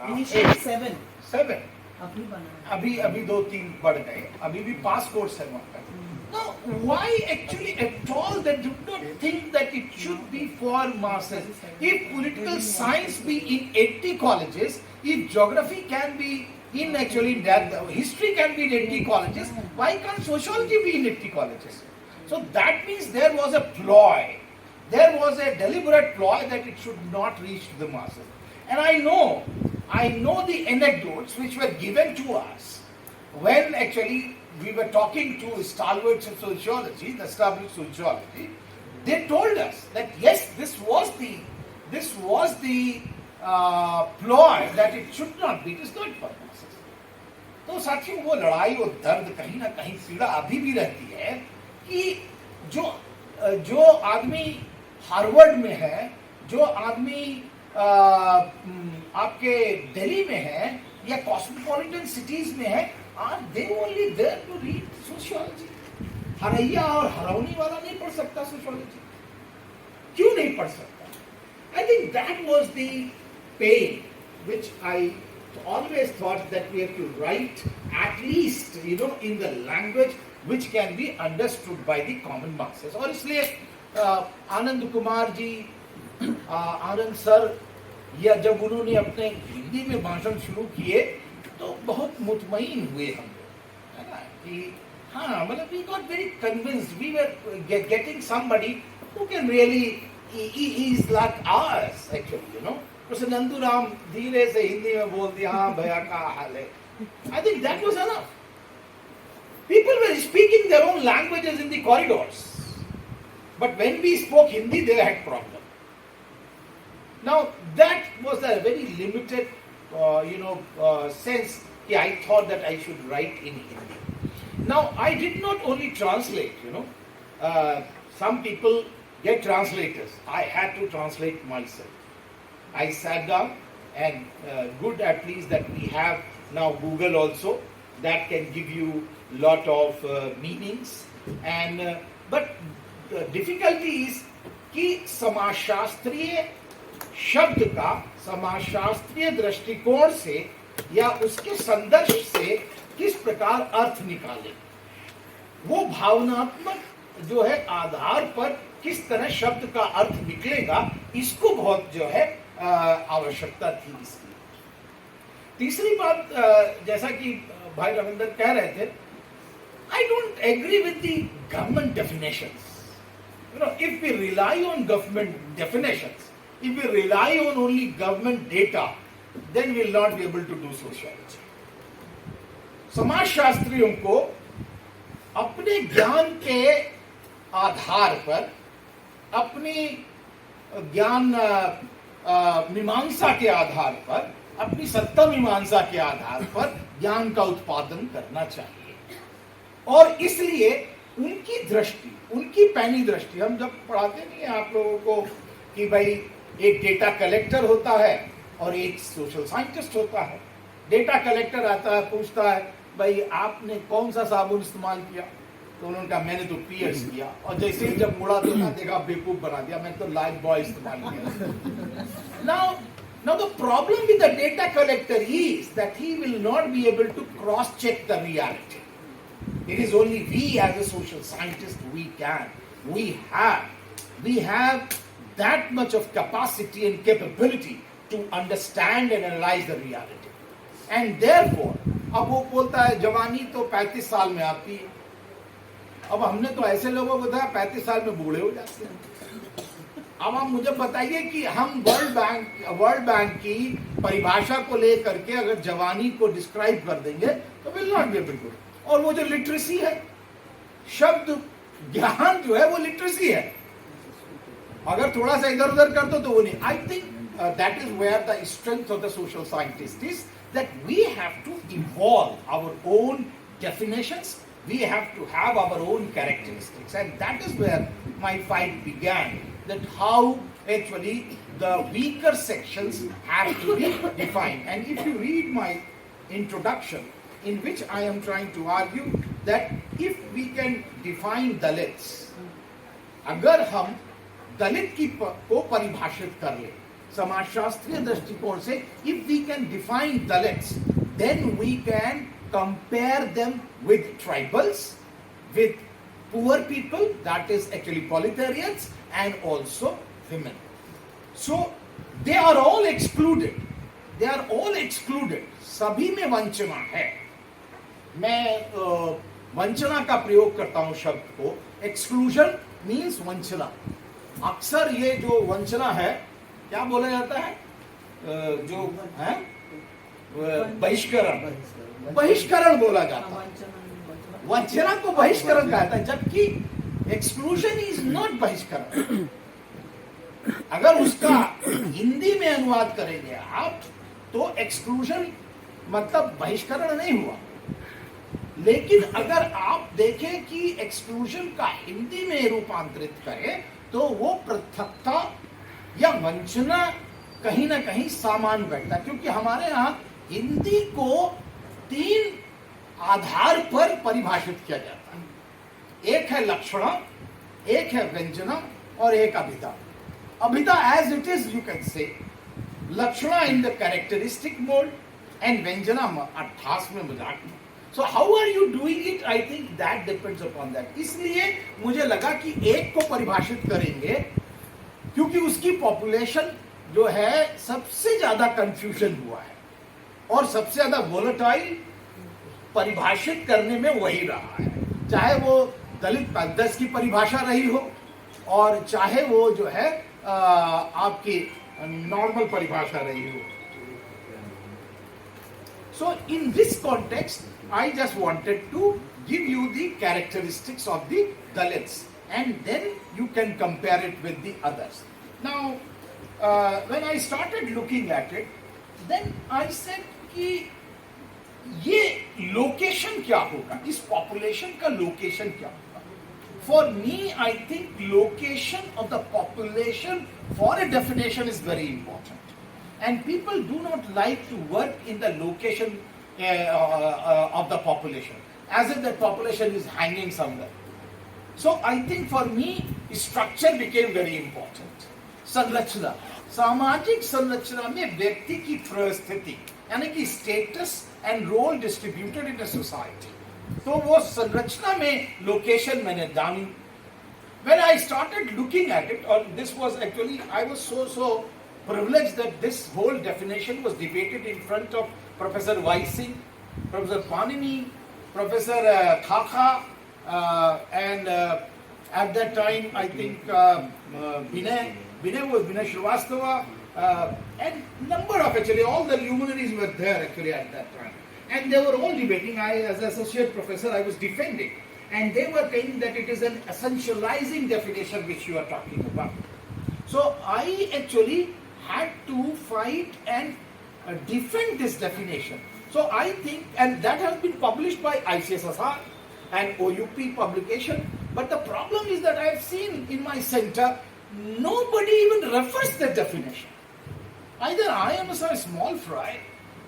Initially 7. 7. अभी बना है. अभी 2-3 बढ़ गए. अभी भी पास कोर्स है वहाँ पर. Now, why actually at all they do not think that it should be for masses? If political science be in 80 colleges, if geography can be in actually that, history can be in 80 colleges, why can't sociology be in 80 colleges? So that means there was a ploy. There was a deliberate ploy that it should not reach to the masses. And I know the anecdotes which were given to us when actually we were talking to stalwarts of sociology, the established sociology. They told us that yes, this was the ploy that it should not be. It is not for masses. तो साथियों वो लड़ाई और दर्द कहीं ना कहीं पीड़ा अभी भी रहती है कि जो आदमी हार्वर्ड में है, जो आदमी आपके दिल्ली में है या कॉस्मोपॉलिटन सिटीज में है, are they only there to read sociology? Haraiya और हरौनी वाला नहीं पढ़ सकता सोशियोलॉजी? क्यों नहीं पढ़ सकता? I think that was the pain which I always thought that we have to write at least in the language which can be understood by the common masses. और इसलिए आनंद कुमार जी, आनंद सर, या जब उन्होंने अपने हिंदी में भाषण शुरू किए तो बहुत मुतमईन हुए हम लोग, है ना, कि हाँ, मतलब we got very convinced, we were getting somebody who can really, he is like ours actually, उसे नंदूराम धीरे से हिंदी में बोल दिया, हाँ भैया का हाल है. I think that was enough. People were speaking their own languages in the corridors, but when we spoke Hindi, they had problem. Now that was a very limited, sense. I thought that I should write in Hindi. Now I did not only translate. Some people get translators. I had to translate myself. I sat down and good at least that we have now Google also that can give you lot of meanings and but the difficulty is कि समाजशास्त्रीय शब्द का समाजशास्त्रीय दृष्टिकोण से या उसके संदर्भ से किस प्रकार अर्थ निकाले, वो भावनात्मक जो है आधार पर किस तरह शब्द का अर्थ निकलेगा, इसको बहुत जो है आवश्यकता थी इसकी. तीसरी बात, जैसा कि भाई रविंदर कह रहे थे, I don't agree with the government definitions. If we rely on government definitions, if we rely on only government data, then we will not be able to do sociology. समाजशास्त्रियों को अपने ज्ञान के आधार पर, अपनी ज्ञान मीमांसा के आधार पर, अपनी सत्ता मीमांसा के आधार पर ज्ञान का उत्पादन करना चाहिए. और इसलिए उनकी दृष्टि, उनकी पैनी दृष्टि, हम जब पढ़ाते नहीं है आप लोगों को कि भाई एक डेटा कलेक्टर होता है और एक सोशल साइंटिस्ट होता है. डेटा कलेक्टर आता है, पूछता है भाई आपने कौन सा साबुन इस्तेमाल किया, तो उन्होंने कहा मैंने तो पियर्स किया, और जैसे ही जब मुड़ा तो ना देखा बेवकूफ बना दिया, मैं तो लाइफ बॉय इस्तेमाल किया. Now the problem with the data collector is that he will not be able to cross check the reality. It is only we as a social scientist we have that much of capacity and capability to understand and analyze the reality. And therefore, अब वो बोलता है जवानी तो 35 साल में आती है. अब हमने तो ऐसे लोगों को बताया 35 साल में बूढ़े हो जाते हैं. अब आप मुझे बताइए कि हम वर्ल्ड बैंक की परिभाषा को लेकर के अगर जवानी को डिस्क्राइब कर देंगे तो will not be able to. और वो जो लिटरेसी है, शब्द ज्ञान जो है वो लिटरेसी है. अगर थोड़ा सा इधर उधर कर दो तो वो नहीं. I think that is where the strength of the social scientist is that we have to evolve our own definitions. We have to have our own characteristics, and that is where my fight began, that how actually the weaker sections have to be defined. And if you read my introduction, in which I am trying to argue that if we can define Dalits, अगर हम दलित को परिभाषित कर ले, समाजशास्त्रीय दृष्टिकोण से if we can define Dalits, then we can compare them with tribals, with poor people, that is actually proletarians, and also women. So they are all excluded. They are all excluded. सभी में वंचना है. मैं वंचना का प्रयोग करता हूं शब्द को. एक्सक्लूजन मीन्स वंचना. अक्सर ये जो वंचना है, क्या बोला जाता है? जो है बहिष्करण, बहिष्करण बोला जाता है. वंचना को बहिष्करण कहता है, जबकि एक्सक्लूजन इज नॉट बहिष्करण. अगर उसका हिंदी में अनुवाद करेंगे आप, तो एक्सक्लूजन मतलब बहिष्करण नहीं हुआ. लेकिन अगर आप देखें कि एक्सक्लूजन का हिंदी में रूपांतरित करें, तो वो पृथकता या वंचना कहीं ना कहीं सामान बैठता है. क्योंकि हमारे यहां हिंदी को 3 आधार पर परिभाषित किया जाता है. एक है लक्षणा, एक है व्यंजना और एक अभिधा. अभिधा as it is you can say, लक्षणा in the characteristic mode and व्यंजना अर्थास में, मजाक में. So how are you doing it, I think that depends upon that. इसलिए मुझे लगा कि एक को परिभाषित करेंगे, क्योंकि उसकी पॉपुलेशन जो है सबसे ज्यादा कंफ्यूजन हुआ है और सबसे ज्यादा वोलेटाइल परिभाषित करने में वही रहा है. चाहे वो दलित पैंथर्स की परिभाषा रही हो, और चाहे वो जो है आपकी नॉर्मल परिभाषा रही हो. So in this context I just wanted to give you the characteristics of the Dalits, and then you can compare it with the others. Now when I started looking at it, then I said कि ये location क्या होगा, इस population का location क्या होगा. For me I think location of the population for a definition is very important, and people do not like to work in the location of the population, as if that population is hanging somewhere. So I think for me, structure became very important. संरचना, सामाजिक संरचना में व्यक्ति की परिस्थिति, यानी कि status and role distributed in a society. तो वो संरचना में लोकेशन मैंने जानी. When I started looking at it, or this was actually, I was so privileged that this whole definition was debated in front of Professor Weissing, Professor Panini, Professor Khakha, and at that time I think Vinay Shrivastava, and number of actually all the luminaries were there actually at that time, and they were all debating. I, as associate professor, I was defending, and they were saying that it is an essentializing definition which you are talking about. So I actually had to fight and defend this definition. So I think, and that has been published by ICSSR and OUP publication, but the problem is that I have seen in my center, nobody even refers the definition. Either I am a small fry,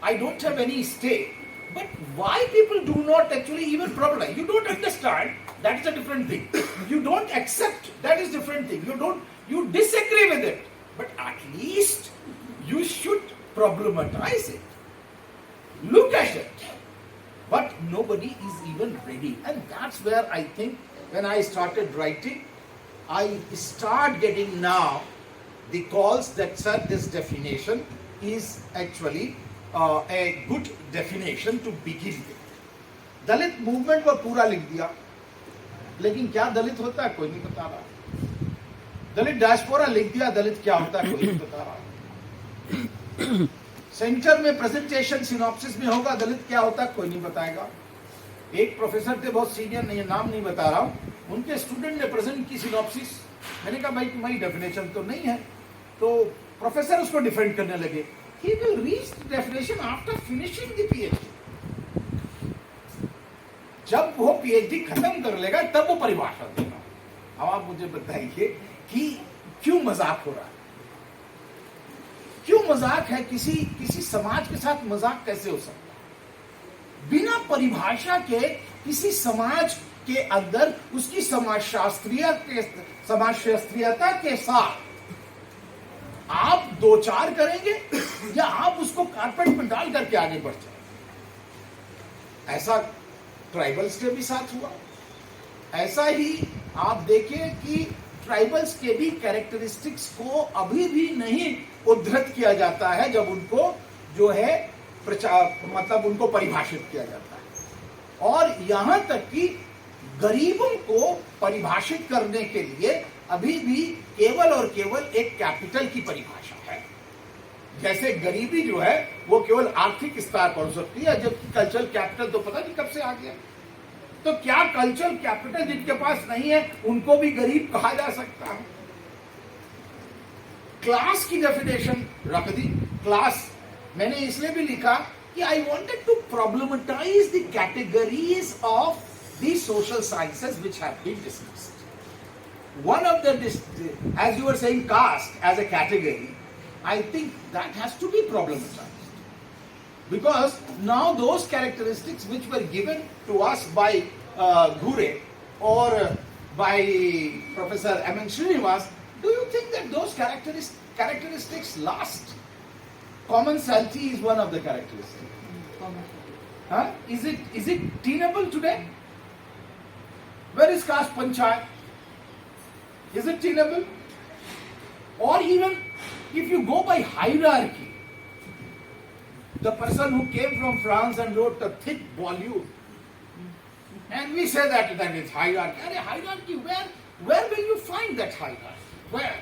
I don't have any stake, but why people do not actually even problematize? You don't understand, that's a different thing. You don't accept, that is different thing. You disagree with it, but at least you should problematize it. Look at it. But nobody is even ready. And that's where I think when I started writing, I start getting now the calls that sir, this definition is actually a good definition to begin with. Dalit movement पर पूरा लिख दिया, लेकिन क्या दलित होता है कोई नहीं बता रहा. दलित डायस्पोरा लिख दिया, दलित क्या होता है कोई नहीं बता रहा. सेंटर में प्रेजेंटेशन सिनॉप्सिस में होगा, दलित क्या होता है कोई नहीं बताएगा. एक प्रोफेसर थे, बहुत सीनियर, नहीं नाम नहीं बता रहा हूं, उनके स्टूडेंट ने प्रेजेंट की सिनॉप्सिस. मैंने कहा भाई तुम्हारी डेफिनेशन तो नहीं है, तो प्रोफेसर उसको डिफेंड करने लगे. He will reach the definition after finishing the PhD. जब वो पीएचडी खत्म कर लेगा तब वो परिभाषा देगा. अब आप मुझे बताइए कि क्यों मजाक हो रहा है, क्यों मजाक है, किसी समाज के साथ मजाक कैसे हो सकता है? बिना परिभाषा के किसी समाज के अंदर उसकी समाजशास्त्रीयता के साथ आप 2-4 करेंगे या आप उसको कारपेट में डाल करके आगे बढ़ जाए। ऐसा ट्राइबल्स के भी साथ हुआ। ऐसा ही आप देखें कि ट्राइबल्स के भी कैरेक्टरिस्टिक्स को अभी भी नहीं उद्धृत किया जाता है जब उनको जो है मतलब उनको परिभाषित किया जाता है। और यहां तक कि गरीबों को परिभाषित करने के लिए अभी भी केवल और केवल एक कैपिटल की परिभाषा है। जैसे गरीबी जो है वो केवल आर्थिक स्तर पर हो सकती है, जबकि कल्चरल कैपिटल तो पता नहीं कब से आ गया। तो क्या कल्चरल कैपिटल जिनके पास नहीं है उनको भी गरीब कहा जा सकता है? क्लास की डेफिनेशन रख दी। क्लास मैंने इसलिए भी लिखा कि I wanted to problematize the categories of the social sciences which have been discussed. One of the, as you were saying, caste as a category, I think that has to be problematized, because now those characteristics which were given to us by Gure or by Professor M.N. Srinivas, do you think that those characteristics last? Commonality is one of the characteristics. Huh? Is it tenable today? Where is caste panchayat? Is it tenable? Or even if you go by hierarchy, the person who came from France and wrote a thick volume, and we say that it's hierarchy. Hierarchy, where will you find that hierarchy? Where?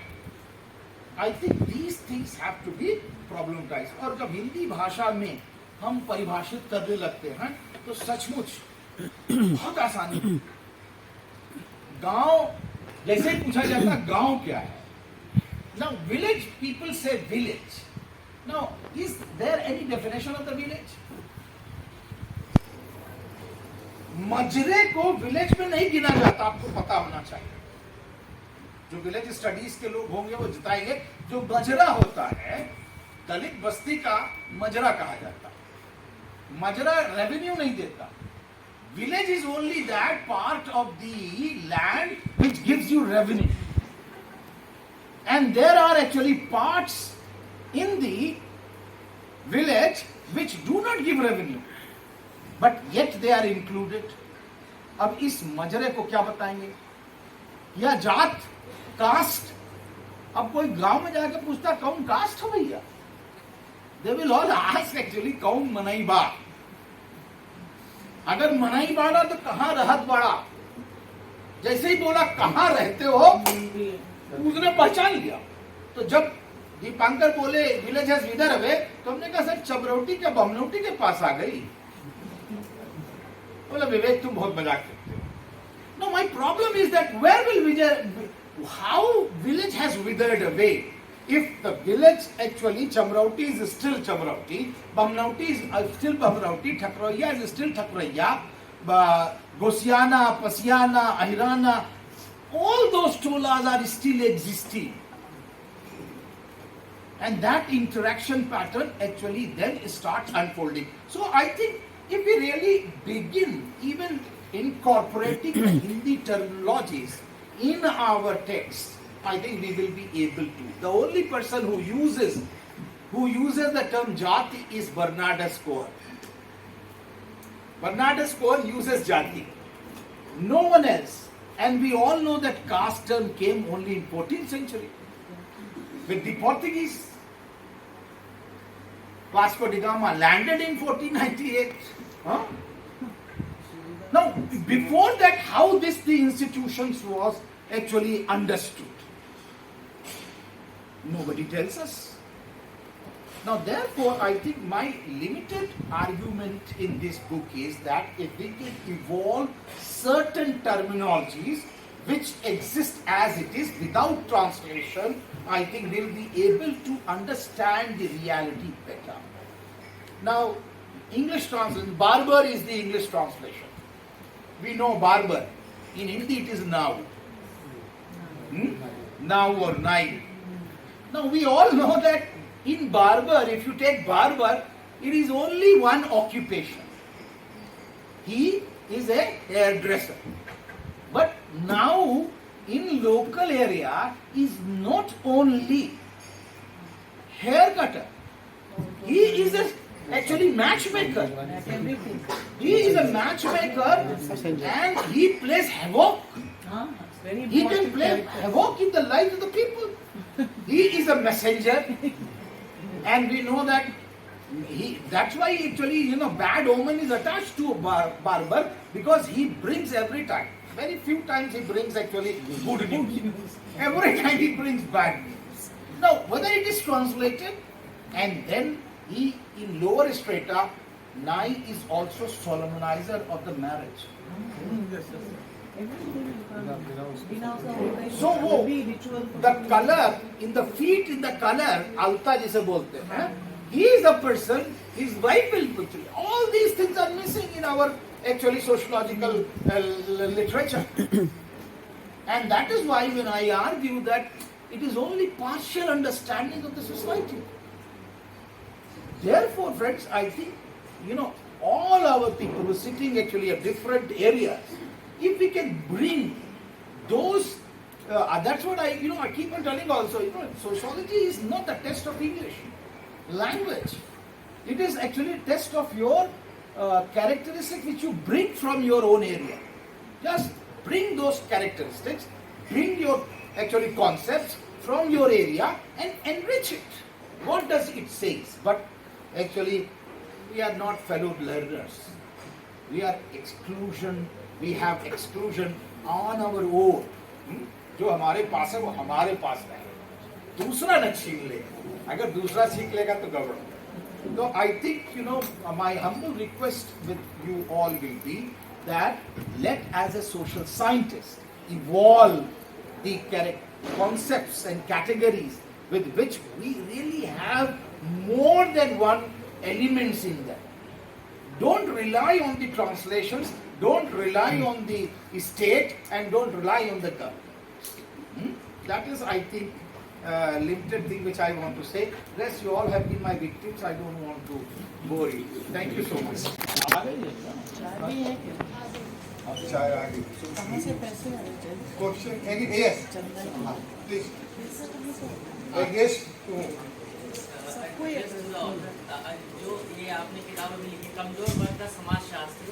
I think these things have to be problematized. और जब हिंदी भाषा में हम परिभाषित करने लगते हैं तो सचमुच बहुत आसानी। गांव जैसे ही पूछा जाता गांव क्या है? Now village people say village. Now is there any definition of the village? मजरे को विलेज में नहीं गिना जाता, आपको पता होना चाहिए। जो विलेज स्टडीज के लोग होंगे वो बताएंगे जो मजरा होता है दलित बस्ती का मजरा कहा जाता है। मजरा रेवेन्यू नहीं देता। Village is only that part of the land which gives you revenue. And there are actually parts in the village which do not give revenue, but yet they are included. अब इस मजरे को क्या बताएंगे? या जात, cast. अब कोई गांव में जाकर पूछता कौन कास्ट हो भैया? They will all ask actually कौन मनाई बा। अगर मनाई बाड़ा तो कहां रहत बाड़ा? जैसे ही बोला कहां रहते हो उसने पहचान लिया। तो जब दीपांकर बोले विलेज हैज विदर अवे, तो हमने कहा सर चबरौटी के बमनौटी के पास आ गई। बोला विवेक तुम बहुत मजाक करते हो। No, my problem is that where will Vijay, how village has withered away? If the village actually Chamrauti is still Chamrauti, Bamnauti is still Bamnauti, Thakuraiya is still Thakuraiya, Gosiana, Pasiana, Ahirana, all those tolas are still existing. And that interaction pattern actually then starts unfolding. So I think if we really begin even incorporating the Hindi terminologies in our text, I think we will be able to. The only person who uses the term jati is Bernardus Cohen. Bernardus Cohen uses jati. No one else. And we all know that caste term came only in 14th century with the Portuguese. Vasco da Gama landed in 1498. Huh? Now, before that, how the institutions was actually understood? Nobody tells us. Now, therefore, I think my limited argument in this book is that if we can evolve certain terminologies which exist as it is without translation, I think we'll be able to understand the reality better. Now, English translation, barber is the English translation. We know barber. In Hindi it is now. Now or nine. Now we all know that in barber, if you take barber, it is only one occupation. He is a hairdresser. But now in local area is not only hair cutter. He is actually matchmaker. Everything. He is a matchmaker and he plays havoc. Very He can important play character. havoc in the lives of the people. He is a messenger, and we know that that's why actually bad omen is attached to barber, because he brings every time. Very few times he brings actually good news. Every time he brings bad news. Now whether it is translated, and then he in lower strata, Nai is also solemnizer of the marriage. So वो the color in the feet, in the color alta जिसे बोलते हैं, he is a person, his wife will put it. All these things are missing in our actually sociological literature. And that is why when I argue that it is only partial understanding of the society. Therefore, friends, I think, all our people who are sitting actually at different areas, if we can bring those, that's what I keep on telling also, sociology is not a test of English language. It is actually a test of your characteristics which you bring from your own area. Just bring those characteristics, bring your actually concepts from your area and enrich it. What does it say? But actually, we are not fellow learners. We are exclusion. We have exclusion on our own. जो हमारे पास है वो हमारे पास है, दूसरा न छीन ले. अगर दूसरा सीख लेगा तो गड़बड़. So I think my humble request with you all will be that let as a social scientist evolve the concepts and categories with which we really have more than one elements in them. Don't rely on the translations, don't rely on the state, and don't rely on the government. That is, I think, limited thing which I want to say. Rest you all have been my victims. I don't want to bore you. Thank you so much. चाबी है क्या? कहाँ से पैसे आए? Question? Yes. चंदा Please. Yes. सबको ये जो ये आपने किताब अभी लिखी कमजोर वर्ग का समाजशास्त्र,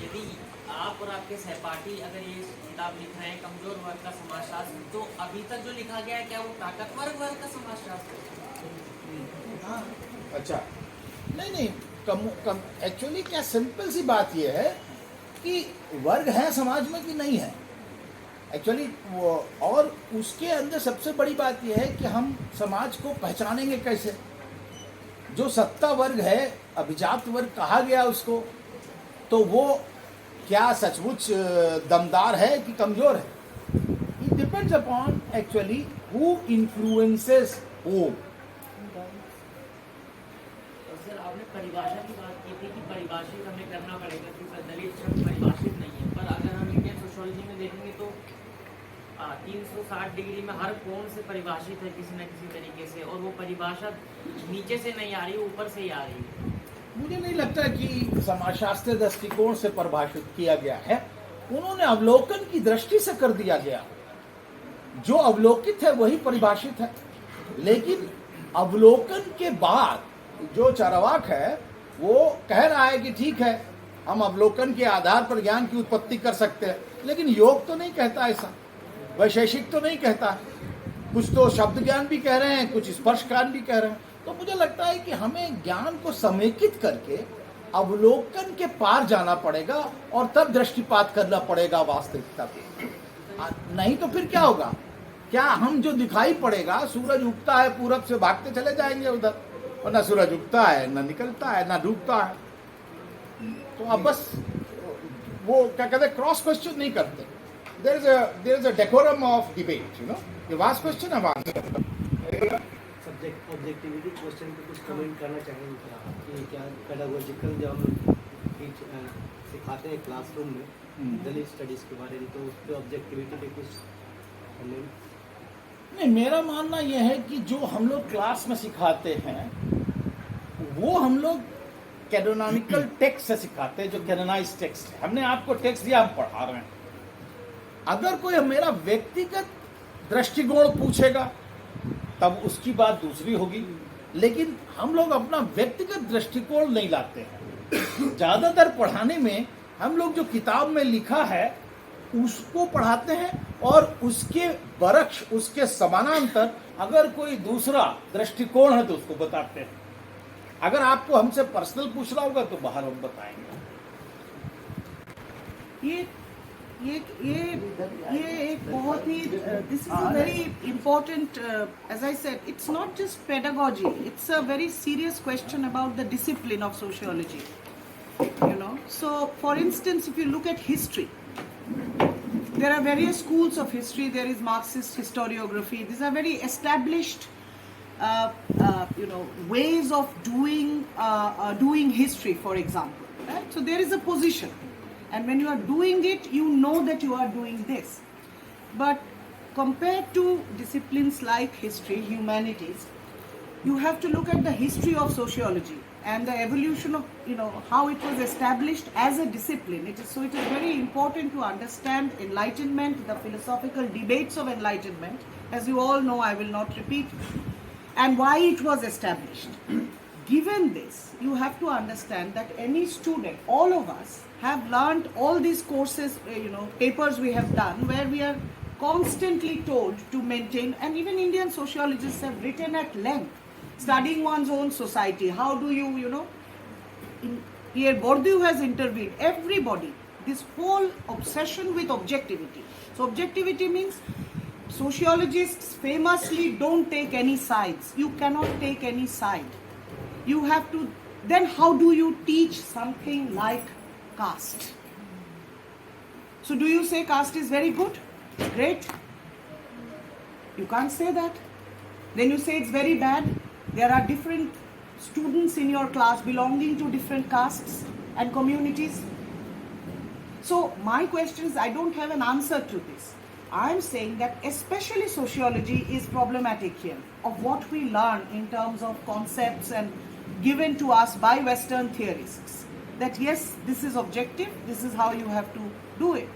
यदि आप और आपके सहपाठी अगर ये किताब लिख रहे हैं कमजोर वर्ग का समाजशास्त्र, तो अभी तक जो लिखा गया है क्या वो ताकतवर वर्ग का समाजशास्त्र? हाँ अच्छा, नहीं एक्चुअली क्या सिंपल सी बात यह है कि वर्ग है समाज में कि नहीं है एक्चुअली, और उसके अंदर सबसे बड़ी बात यह है कि हम समाज को पहचानेंगे कैसे. जो सत्ता वर्ग है, अभिजात वर्ग कहा गया उसको, तो वो क्या सचमुच दमदार है कि कमजोर है? It depends upon actually who influences home. Sir आपने परिभाषा की बात की थी कि परिभाषित हमें करना पड़ेगा कि दलित शब्द परिभाषित नहीं है, पर अगर हम इंडियन सोशियोलॉजी में देखेंगे तो 360 डिग्री में हर कोण से परिभाषित है किसी न किसी तरीके से, और वो परिभाषा नीचे से नहीं आ रही, ऊपर से ही आ रही है. मुझे नहीं लगता कि समाजशास्त्र दृष्टिकोण से परिभाषित किया गया है. उन्होंने अवलोकन की दृष्टि से कर दिया गया. जो अवलोकित है वही परिभाषित है, लेकिन अवलोकन के बाद जो चार्वाक है वो कह रहा है कि ठीक है, हम अवलोकन के आधार पर ज्ञान की उत्पत्ति कर सकते हैं, लेकिन योग तो नहीं कहता ऐसा, वैशेषिक तो नहीं कहता. कुछ तो शब्द ज्ञान भी कह रहे हैं, कुछ स्पर्श ज्ञान भी कह रहे हैं. तो मुझे लगता है कि हमें ज्ञान को समेकित करके अवलोकन के पार जाना पड़ेगा और तब दृष्टिपात करना पड़ेगा वास्तविकता पे. नहीं तो फिर क्या होगा? क्या हम जो दिखाई पड़ेगा, सूरज उगता है पूरब से, भागते चले जाएंगे उधर, और ना सूरज उगता है, ना निकलता है, ना डूबता है. तो अब बस वो क्या कहते हैं, क्रॉस क्वेश्चन नहीं करते. there is a decorum of debate, you ask question, I've answered. Objectivity question पे कुछ कमेंट करना चाहेंगे क्या कि क्या पेडागोजिकल जो हम लोग सिखाते हैं क्लासरूम में दलित स्टडीज़ के बारे में, तो उस पर ऑब्जेक्टिविटी पे कुछ कमेंट? नहीं, मेरा मानना यह है कि जो हम लोग क्लास में सिखाते हैं वो हम लोग कैनोनिकल टेक्स्ट से सिखाते हैं, जो कैनोनाइज्ड टेक्स्ट है. हमने आपको टेक्स्ट दिया, हम पढ़ा रहे हैं. अगर कोई मेरा व्यक्तिगत दृष्टिकोण पूछेगा तब उसकी बात दूसरी होगी. लेकिन हम लोग अपना व्यक्तिगत दृष्टिकोण नहीं लाते हैं। ज्यादातर पढ़ाने में हम लोग जो किताब में लिखा है उसको पढ़ाते हैं, और उसके बरक्स, उसके समानांतर अगर कोई दूसरा दृष्टिकोण है तो उसको बताते हैं। अगर आपको हमसे पर्सनल पूछना होगा तो बाहर हम बताएंगे। ये एक बहुत ही this is a very important, as I said, it's not just pedagogy, it's a very serious question about the discipline of sociology, you know. So for instance, if you look at history, there are various schools of history. There is Marxist historiography. These are very established ways of doing history, for example, right? So there is a position, and when you are doing it, you know that you are doing this. But compared to disciplines like history, humanities, you have to look at the history of sociology and the evolution of how it was established as a discipline. It is very important to understand enlightenment, the philosophical debates of enlightenment, as you all know, I will not repeat, and why it was established. Given this, you have to understand that any student, all of us, have learned all these courses, papers we have done, where we are constantly told to maintain, and even Indian sociologists have written at length, studying one's own society. How do you, Pierre Bourdieu has intervened, everybody, this whole obsession with objectivity. So objectivity means sociologists famously don't take any sides. You cannot take any side. You have to, then how do you teach something like caste? So do you say caste is very good? Great. You can't say that. Then you say it's very bad. There are different students in your class belonging to different castes and communities. So my question is, I don't have an answer to this. I'm saying that especially sociology is problematic here, of what we learn in terms of concepts and given to us by Western theorists. That yes, this is objective, this is how you have to do it.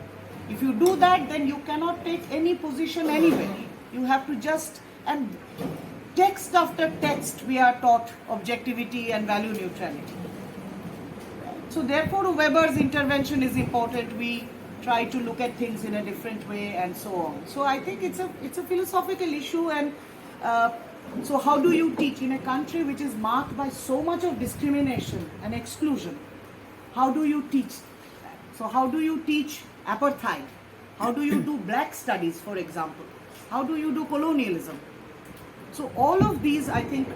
If you do that, then you cannot take any position anywhere. You have to just, and text after text we are taught objectivity and value neutrality. So therefore Weber's intervention is important. We try to look at things in a different way and so on. So I think it's a philosophical issue, and so how do you teach in a country which is marked by so much of discrimination and exclusion? How do you teach that? So how do you teach apartheid? How do you do black studies, for example? How do you do colonialism? So all of these, I think,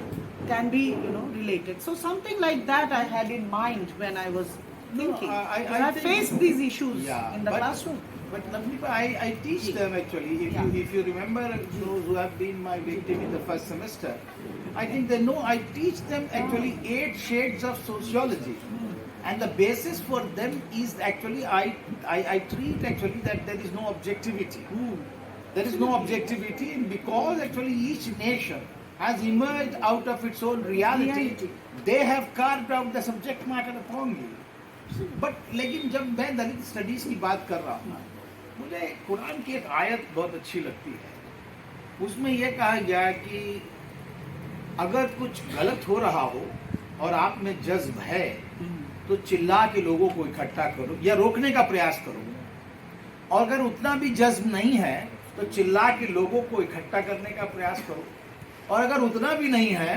can be, related. So something like that I had in mind when I was thinking. I faced these issues in the classroom. But Navneet, I teach them actually. If you remember those who have been my victim in the first semester, I think they know I teach them actually 8 shades of sociology. And the basis for them is actually I treat actually that there is no objectivity. There is no objectivity, because actually each nation has emerged out of its own reality. They have carved out the subject matter accordingly. But लेकिन जब मैं दलित studies की बात कर रहा हूँ, मुझे कुरान की एक आयत बहुत अच्छी लगती है। उसमें यह कहा गया कि अगर कुछ गलत हो रहा हो और आप में जज्ब है तो चिल्ला के लोगों को इकट्ठा करो या रोकने का प्रयास करो, और अगर उतना भी जज्ब नहीं है तो चिल्ला के लोगों को इकट्ठा करने का प्रयास करो, और अगर उतना भी नहीं है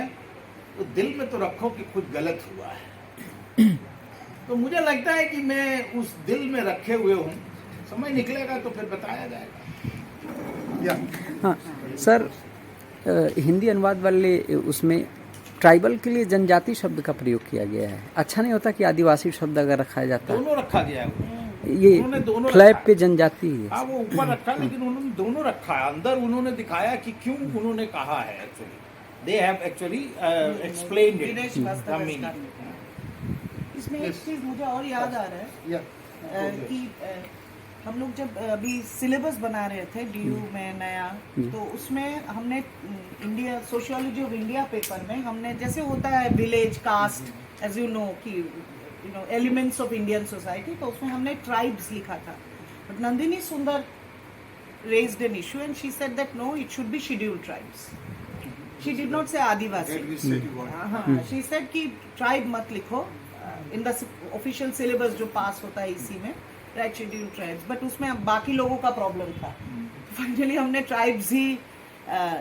तो दिल में तो रखो कि कुछ गलत हुआ है। तो मुझे लगता है कि मैं उस दिल में रखे हुए हूँ, समय निकलेगा तो फिर बताया जाएगा। हाँ सर, हिंदी अनुवाद वाले उसमें ट्राइबल के लिए जनजाति शब्द का प्रयोग किया गया है। अच्छा नहीं होता कि आदिवासी शब्द अगर रखा जाता? दोनों रखा गया है। ये फ्लैप पे जनजाति है। हाँ, वो ऊपर रखा, लेकिन उन्होंने दोनों रखा है। अंदर उन्होंने दिखाया कि क्यों उन्होंने कहा है। Actually they have actually explained it. इसमें एक चीज मुझे और याद आ रहा है कि हम लोग जब अभी सिलेबस बना रहे थे डीयू में नया, तो उसमें हमने India sociology of India paper में हमने, जैसे होता है village caste, as you know कि एलिमेंट्स ऑफ इंडियन सोसाइटी, तो उसमें हमने ट्राइब्स लिखा था। बट नंदिनी सुंदर raised an issue and she said that no, it should be scheduled tribes. She did not say Adivasi. Administrative word. She said कि tribe मत लिखो in the official syllabus जो pass होता है इसी में right scheduled tribes, but उसमें बाकी लोगों का problem था. Finally हमने tribes ही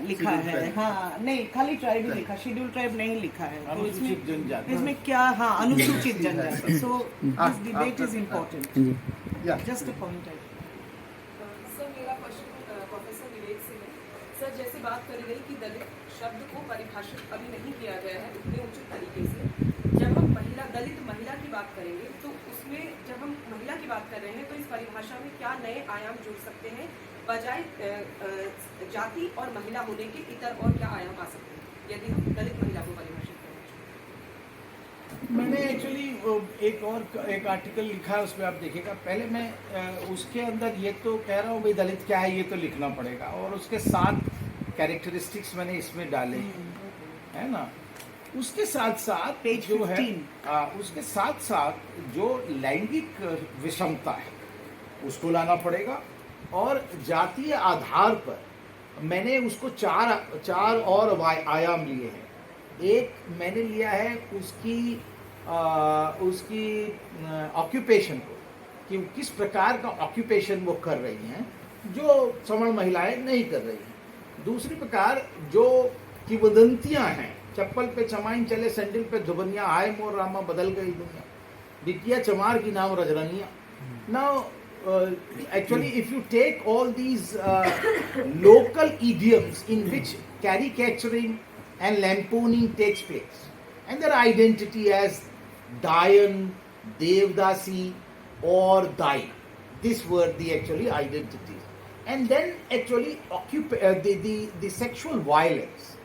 लिखा है. हाँ नहीं खाली tribe ही लिखा, scheduled tribe नहीं लिखा है. तो अनुसूचित जनजाति. इसमें क्या हाँ अनुसूचित जनजाति. So this debate is important. Yeah. Just a point. Sir मेरा क्वेश्चन प्रोफेसर विवेक से है. सर जैसे बात करी गई कि दलित शब्द को परिभाषित अभी नहीं किया गया है उतने उचित तरीके से. जब हम दलित महिला की बात करेंगे तो उसमें जब हम महिला की बात कर रहे हैं तो इस परिभाषा में क्या नए आयाम जुड़ सकते हैं बजाय जाति और महिला होने के इतर और क्या आयाम आ सकते हैं यदि हम दलित महिला को परिभाषित करें? मैंने एक्चुअली एक आर्टिकल लिखा है, उसमें आप देखिएगा. पहले मैं उसके अंदर ये तो कह रहा हूँ भाई दलित क्या है ये तो लिखना पड़ेगा, और उसके 7 कैरेक्टरिस्टिक्स मैंने इसमें डाले है ना. उसके साथ साथ पेज जो है 15. उसके साथ साथ जो लैंगिक विषमता है उसको लाना पड़ेगा, और जातीय आधार पर मैंने उसको चार और आयाम लिए हैं. एक मैंने लिया है उसकी ऑक्यूपेशन को, कि किस प्रकार का ऑक्यूपेशन वो कर रही हैं जो सवर्ण महिलाएं नहीं कर रही हैं. दूसरी प्रकार जो किंवदंतियां हैं, चप्पल पे चमाइन चले सैंडल पे धुबनिया, आए मोर रामा बदल गई दुनिया, बिटिया चमार की नाम Rajraniya. Now actually if you take all these local idioms in which caricaturing and lampooning takes place, and their identity as Dayan, Devdasi or Dai, these were the actually identities. And then actually the sexual violence,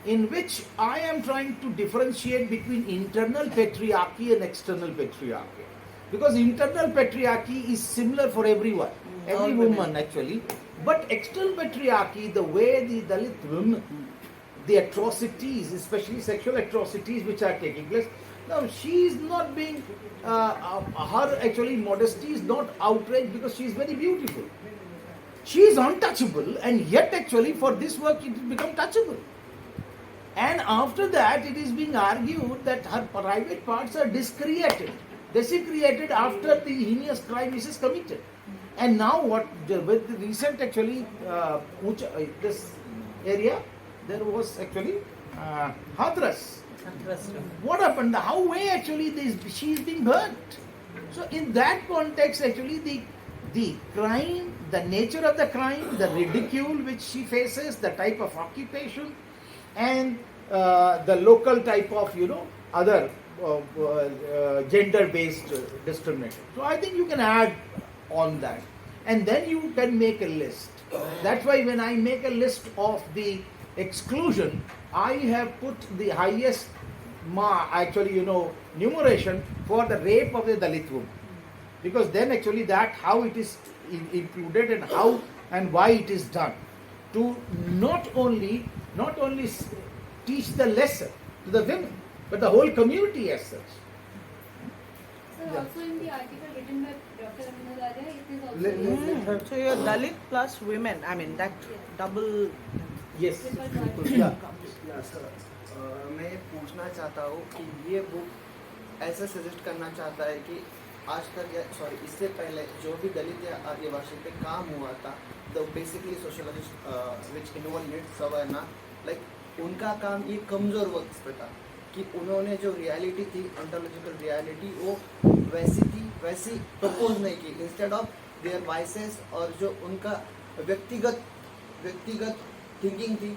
in which I am trying to differentiate between internal patriarchy and external patriarchy. Because internal patriarchy is similar for everyone, every woman actually. But external patriarchy, the way the Dalit women, the atrocities, especially sexual atrocities which are taking place, now she is not being, her actually modesty is not outraged because she is very beautiful. She is untouchable, and yet actually for this work it has become touchable. And after that it is being argued that her private parts are desecrated after the heinous crime is committed. And now what, with the recent actually this area, there was actually Hathras. What happened? How way actually she is being burnt? So in that context actually the crime, the nature of the crime, the ridicule which she faces, the type of occupation, and the local type of other gender-based discrimination. So I think you can add on that, and then you can make a list. That's why when I make a list of the exclusion, I have put the highest numeration for the rape of the Dalit woman, because then actually that how it is included and how and why it is done, to not only teach the lesson to the women, but the whole community as such. Sir, also in the article written by Dr. Ramindraja, it is also So your Dalit plus women, I mean that double. Yes. या sir, मैं ये पूछना चाहता हूँ कि ये book ऐसा suggest करना चाहता है कि आज तक इससे पहले जो भी दलित या आदिवासी पे काम हुआ था, the basically sociologist which involve it savarna, like उनका काम ये कमज़ोर वक्त पे था कि उन्होंने जो रियलिटी थी, ऑन्टोलॉजिकल रियलिटी, वो वैसी प्रपोज नहीं की. इंस्टेड ऑफ देयर वाइसेस और जो उनका व्यक्तिगत थिंकिंग थी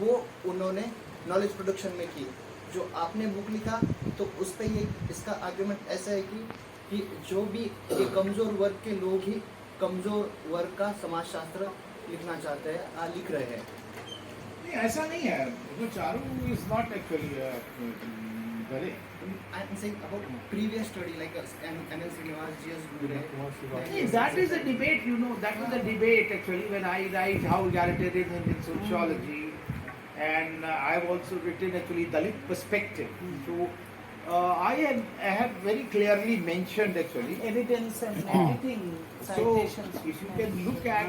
वो उन्होंने नॉलेज प्रोडक्शन में की. जो आपने बुक लिखा तो उस पर ये इसका आर्ग्यूमेंट ऐसा है कि जो भी ये कमज़ोर वर्ग के लोग ही कमज़ोर वर्ग का समाजशास्त्र लिखना चाहते हैं, लिख रहे हैं. नहीं, ऐसा नहीं है. जो Charu is not actually very. I'm saying about previous study like ML Srinivas, GS Gure. That is a debate, that was a debate actually when I write how egalitarianism in sociology, and I have also written actually Dalit perspective. So I have very clearly mentioned actually Evidence and editing so citations. if you can look at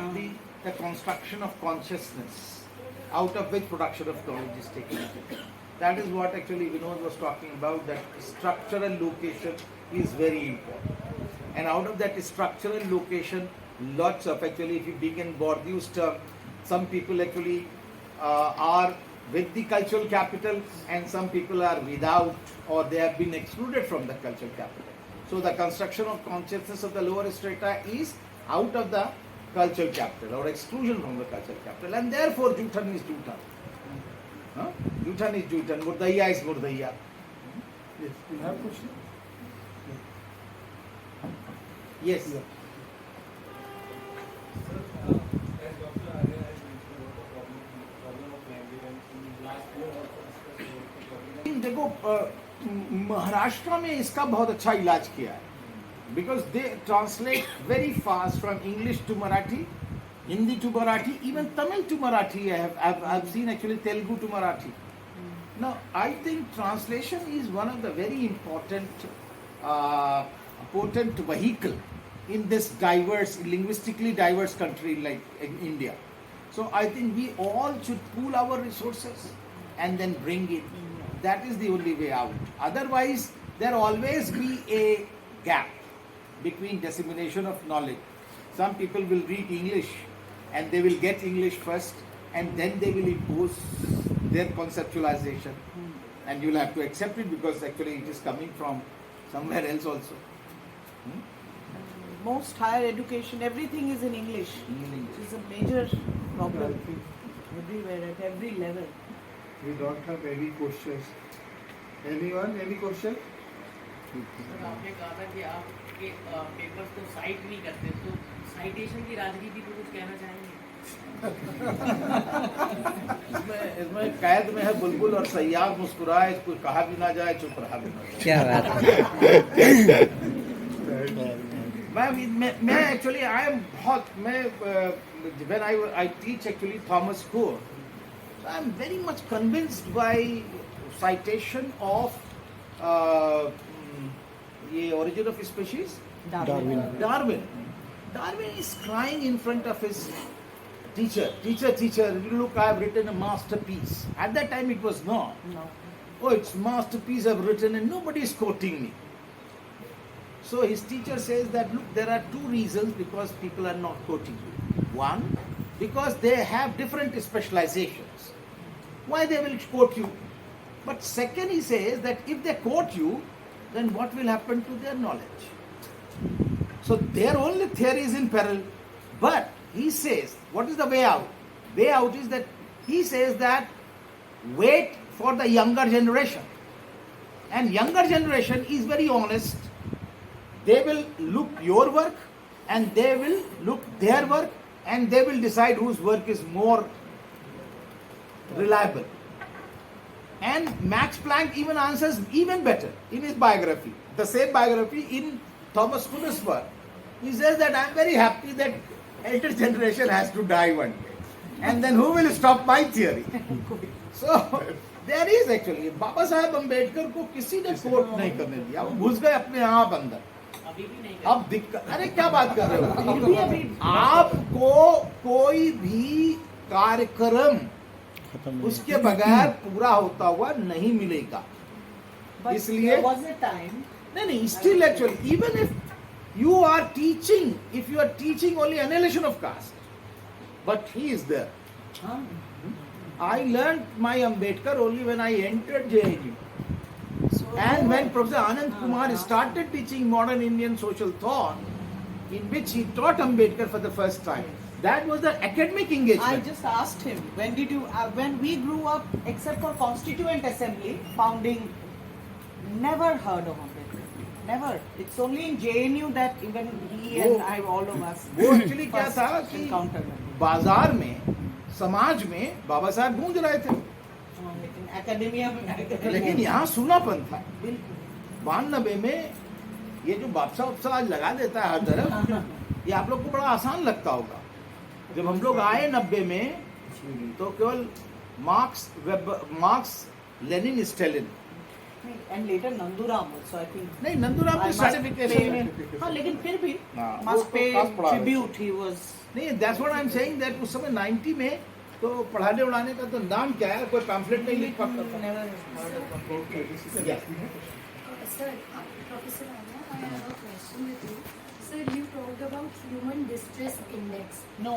the construction of consciousness out of which production of knowledge is taken place. That is what actually Vinod was talking about, that structural location is very important. And out of that structural location, lots of actually, if you begin Bourdieu's term, some people actually are with the cultural capital and some people are without, or they have been excluded from the cultural capital. So the construction of consciousness of the lower strata is out of the cultural capital or exclusion from the cultural capital, and therefore Jutan is Jutan. Jutan is Jutan, Murdaiya is Murdaiya. Yes, you have question? Yes. Yeah. देखो महाराष्ट्र में इसका बहुत अच्छा इलाज किया है, because they translate very fast from English to Marathi, Hindi to Marathi, even Tamil to Marathi. I've seen actually Telugu to Marathi. Now I think translation is one of the very important potent vehicle in this diverse, linguistically diverse country like India. So I think we all should pool our resources and then bring it. That is the only way out. Otherwise, there always be a gap between dissemination of knowledge. Some people will read English and they will get English first and then they will impose their conceptualization. And you will have to accept it because actually it is coming from somewhere else also. Most higher education, everything is in English. It is a major problem everywhere, at every level. We don't have any questions. Anyone? Any question? Sir आपने कहा था कि आपके papers को site नहीं करते, तो citation की राजनीति पे कुछ कहना चाहेंगे? इसमें कैद में है बुलबुल और सयाग मुस्कुराए, कोई कहा भी ना जाए, चुप रहा भी ना जाए। क्या बात है। मैं एक्चुअली आई एम बहुत मैं when I teach actually Thomas core, I am very much convinced by citation of ये origin of species, Darwin is crying in front of his teacher, look, I have written a masterpiece. At that time it was no. Oh, it's masterpiece I've written and nobody is quoting me. So his teacher says that, look, there are two reasons because people are not quoting you. One, because they have different specializations. Why they will quote you? But second, he says that if they quote you, then what will happen to their knowledge? So their only theory is in peril. But he says, what is the way out? Way out is that he says that wait for the younger generation. And younger generation is very honest. They will look your work and they will look their work and they will decide whose work is more reliable. And Max Planck even answers even better in his biography. The same biography in Thomas Kuhn's work. He says that I am very happy that elder generation has to die one day. And then who will stop my theory? So there is actually, Baba Saheb Ambedkar को किसी ने coat नहीं करने दिया, वो घुस गए अपने आप अंदर. अब दिक्कत, अरे क्या बात कर रहे हो? आपको कोई भी कार्यक्रम उसके बगैर पूरा होता हुआ नहीं मिलेगा. इसलिए नहीं, still actually, even if you are teaching, if you are teaching only annihilation of caste, but he is there. I learned my Ambedkar only when I entered JNU. And when Professor Anand Kumar started teaching modern Indian social thought, in which he taught Ambedkar for the first time, that was the academic engagement. I just asked him, when did you, when we grew up, except for Constituent Assembly, founding, never heard of Ambedkar. Never. It's only in JNU that even he and I, all of us, वो actually क्या था कि encountered. बाजार में, समाज में बाबा साहब गूंज रहे थे, लेकिन एकेडमिया में, लेकिन यहाँ सुनापन था. 92 में ये जो बादशाह उपसा आज लगा देता है हर तरफ, ये आप लोग को बड़ा आसान लगता होगा. जब हम लोग आए 90 में तो केवल marks, Lenin, Stalin, and later Nanduram also, I think. नहीं, नंदूराम की सर्टिफिकेशन, हाँ, लेकिन फिर भी हाँ, must वो pay खास पड़ा है. tribute. He was नहीं, that's what I'm saying, that उस समय 90 में तो पढ़ाने उड़ाने का तो नाम क्या है, कोई पैम्फलेट नहीं लिख पाता था। Yeah. Sir, Professor Anna, I have a question with you. Sir, you talked about human distress index. No,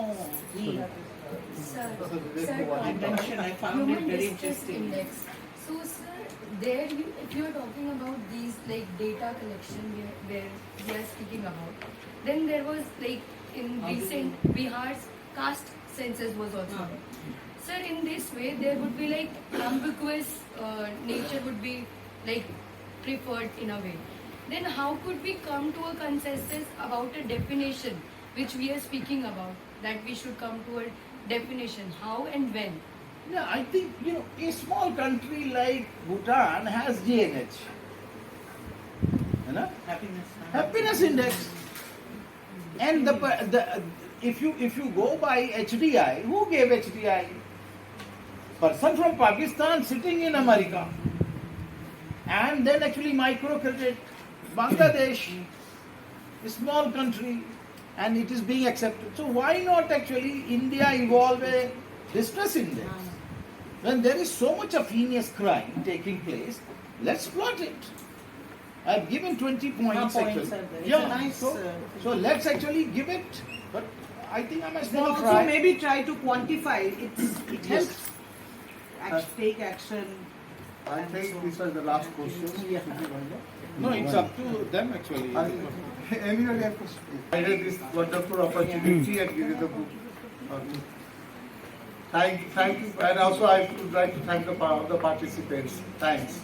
Sir, I mentioned, I found it human very distress interesting. index. So, sir, there you, if you are talking about these like data collection where we are speaking about, then there was like in recent Bihar's caste census was also there. Sir, in this way, there would be like ambiguous nature would be like preferred in a way. Then how could we come to a consensus about a definition which we are speaking about, that we should come to a definition, how and when? Yeah, I think, you know, a small country like Bhutan has GNH. You know? Happiness index. And if you go by HDI, who gave HDI? Person from Pakistan sitting in America. And then actually microcredit, Bangladesh, a small country, and it is being accepted. So why not actually India evolve a distress index? When there is so much of heinous crime taking place, let's plot it. I've given 20 points actually. It's a nice, So let's actually give it. But I think I'm a then small also fry. maybe try to quantify it. It helps. Take action. I think these are the last questions. No, it's up to them actually. Anybody have questions? I had this wonderful opportunity and give you the book. Thank you, and also I would like to thank the participants. Thanks.